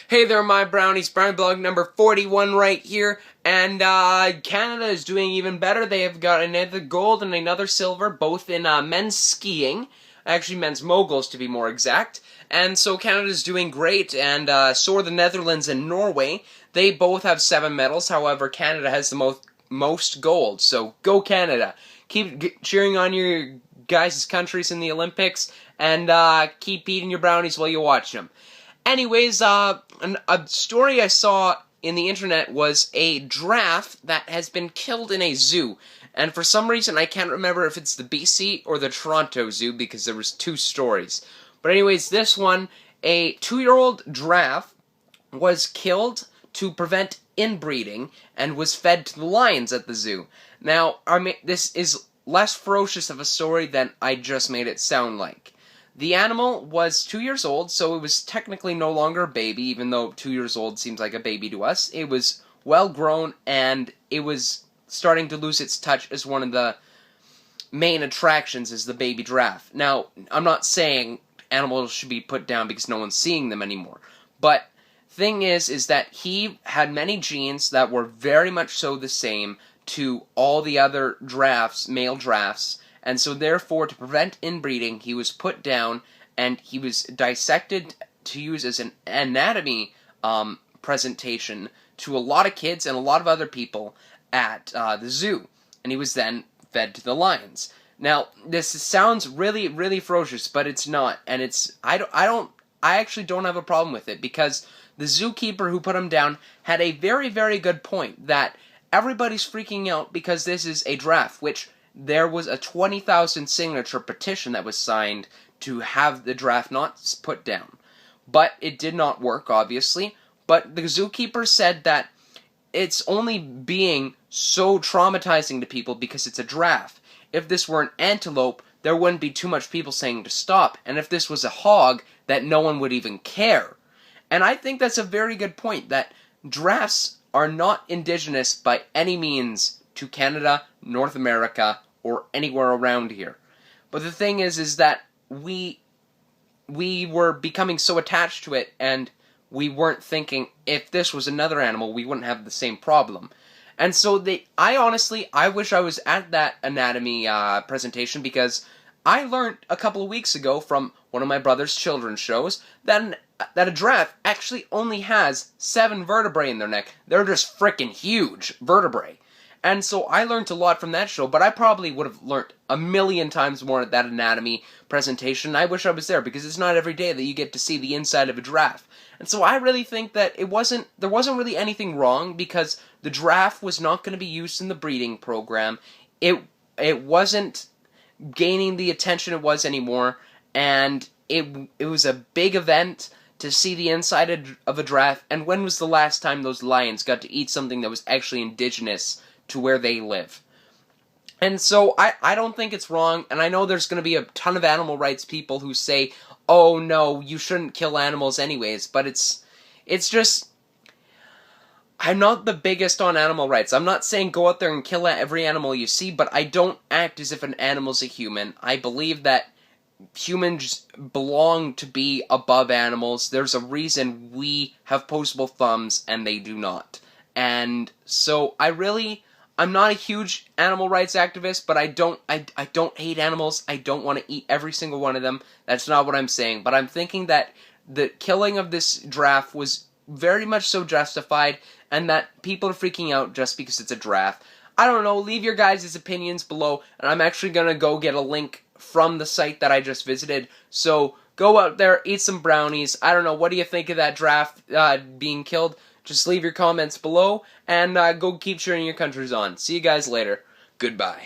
Hey there, my brownies. Brownie blog number 41 right here. And Canada is doing even better. They have got another gold and another silver, both in men's skiing. Actually, men's moguls, to be more exact. And so Canada's doing great, and so are the Netherlands and Norway. They both have 7 medals. However, Canada has the most gold. So go Canada. Keep cheering on your guys' countries in the Olympics, and keep eating your brownies while you watch them. Anyways, a story I saw in the internet was a giraffe that has been killed in a zoo. And for some reason, I can't remember if it's the BC or the Toronto Zoo, because there was 2 stories. But anyways, this one, a 2-year-old giraffe was killed to prevent inbreeding and was fed to the lions at the zoo. Now, this is less ferocious of a story than I just made it sound like. The animal was 2 years old, so it was technically no longer a baby, even though 2 years old seems like a baby to us. It was well grown, and it was starting to lose its touch as one of the main attractions is the baby giraffe. Now, I'm not saying animals should be put down because no one's seeing them anymore, but thing is that he had many genes that were very much so the same to all the other giraffes, male giraffes, and so therefore to prevent inbreeding, he was put down and he was dissected to use as an anatomy presentation to a lot of kids and a lot of other people at the zoo, and he was then fed to the lions. Now, this sounds really, really ferocious, but it's not, and I actually don't have a problem with it, because the zookeeper who put him down had a very, very good point, that everybody's freaking out because this is a giraffe, which there was a 20,000 signature petition that was signed to have the giraffe not put down. But it did not work, obviously, but the zookeeper said that it's only being so traumatizing to people because it's a giraffe. If this were an antelope, there wouldn't be too much people saying to stop, and if this was a hog, that no one would even care. And I think that's a very good point, that giraffes are not indigenous by any means to Canada, North America, or anywhere around here. But the thing is that we were becoming so attached to it, and we weren't thinking if this was another animal, we wouldn't have the same problem. And so I wish I was at that anatomy presentation, because I learned a couple of weeks ago from one of my brother's children's shows that a giraffe actually only has 7 vertebrae in their neck. They're just frickin' huge vertebrae. And so I learned a lot from that show, but I probably would have learned a million times more at that anatomy presentation. I wish I was there, because it's not every day that you get to see the inside of a giraffe. And so I really think that there wasn't really anything wrong, because the giraffe was not going to be used in the breeding program. It wasn't gaining the attention it was anymore, and it was a big event to see the inside of a giraffe. And when was the last time those lions got to eat something that was actually indigenous to where they live? And so I don't think it's wrong, and I know there's going to be a ton of animal rights people who say, oh no, you shouldn't kill animals anyways, but it's just, I'm not the biggest on animal rights. I'm not saying go out there and kill every animal you see, but I don't act as if an animal's a human. I believe that humans belong to be above animals. There's a reason we have opposable thumbs and they do not. And so I'm not a huge animal rights activist, but I don't hate animals. I don't want to eat every single one of them. That's not what I'm saying. But I'm thinking that the killing of this giraffe was very much so justified, and that people are freaking out just because it's a giraffe. I don't know. Leave your guys' opinions below, and I'm actually going to go get a link from the site that I just visited. So go out there, eat some brownies. I don't know. What do you think of that giraffe being killed? Just leave your comments below, and go keep cheering your countries on. See you guys later. Goodbye.